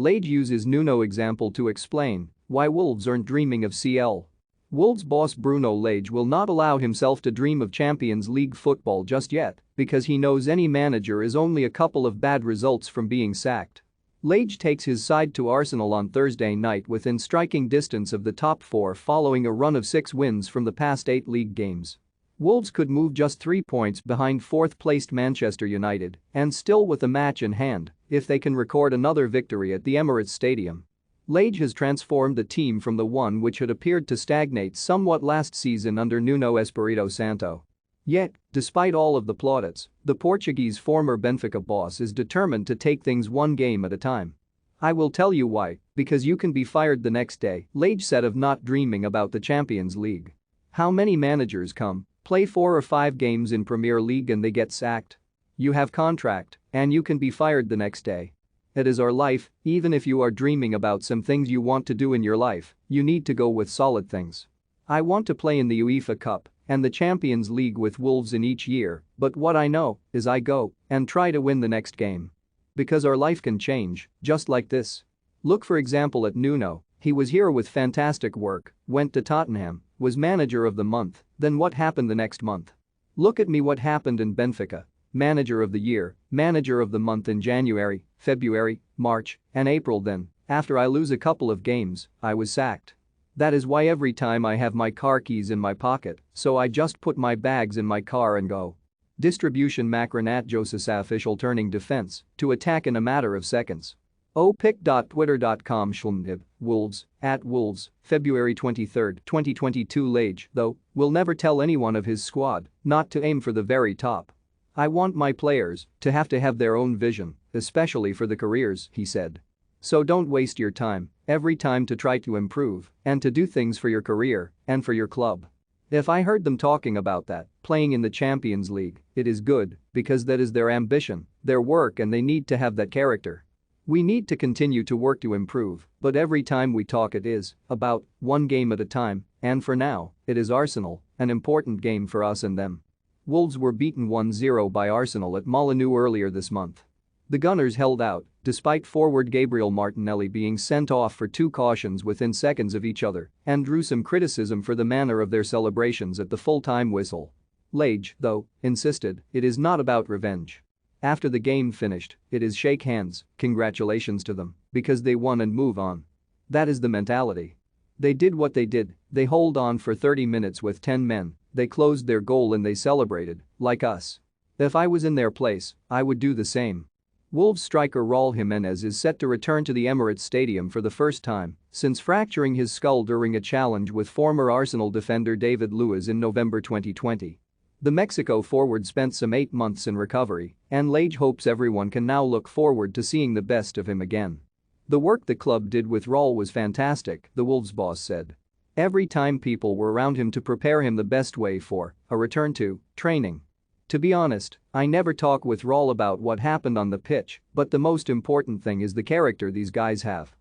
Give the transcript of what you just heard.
Lage uses Nuno example to explain why Wolves aren't dreaming of CL. Wolves boss Bruno Lage will not allow himself to dream of Champions League football just yet because he knows any manager is only a couple of bad results from being sacked. Lage takes his side to Arsenal on Thursday night within striking distance of the top four following a run of 6 wins from the past 8 league games. Wolves could move just 3 points behind 4th-placed Manchester United and still with a match in hand if they can record another victory at the Emirates Stadium. Lage has transformed the team from the one which had appeared to stagnate somewhat last season under Nuno Espirito Santo. Yet, despite all of the plaudits, the Portuguese former Benfica boss is determined to take things one game at a time. "I will tell you why, because you can be fired the next day," Lage said of not dreaming about the Champions League. How many managers come, play 4 or 5 games in Premier League and they get sacked? You have contract, and you can be fired the next day. It is our life. Even if you are dreaming about some things you want to do in your life, you need to go with solid things. I want to play in the UEFA Cup and the Champions League with Wolves in each year, but what I know is I go and try to win the next game. Because our life can change, just like this. Look for example at Nuno, he was here with fantastic work, went to Tottenham, was manager of the month, then what happened the next month? Look at me, what happened in Benfica. Manager of the year, manager of the month in January, February, March, and April, then, after I lose a couple of games, I was sacked. That is why every time I have my car keys in my pocket, so I just put my bags in my car and go. Distribution Macron at Josesa official turning defense to attack in a matter of seconds. opic.twitter.com/Wolves, @Wolves, February 23, 2022. Lage, though, will never tell anyone of his squad not to aim for the very top. "I want my players to have their own vision, especially for the careers," he said. "So don't waste your time every time to try to improve and to do things for your career and for your club." If I heard them talking about that, playing in the Champions League, it is good because that is their ambition, their work, and they need to have that character. We need to continue to work to improve, but every time we talk it is about one game at a time, and for now, it is Arsenal, an important game for us and them. Wolves were beaten 1-0 by Arsenal at Molineux earlier this month. The Gunners held out, despite forward Gabriel Martinelli being sent off for 2 cautions within seconds of each other, and drew some criticism for the manner of their celebrations at the full-time whistle. Lage, though, insisted it is not about revenge. After the game finished, it is shake hands, congratulations to them, because they won and move on. That is the mentality. They did what they did, they hold on for 30 minutes with 10 men, they closed their goal and they celebrated, like us. If I was in their place, I would do the same. Wolves striker Raul Jimenez is set to return to the Emirates Stadium for the first time since fracturing his skull during a challenge with former Arsenal defender David Luiz in November 2020. The Mexico forward spent some 8 months in recovery, and Lage hopes everyone can now look forward to seeing the best of him again. "The work the club did with Raul was fantastic," the Wolves boss said. "Every time people were around him to prepare him the best way for a return to training. To be honest, I never talk with Raul about what happened on the pitch, but the most important thing is the character these guys have.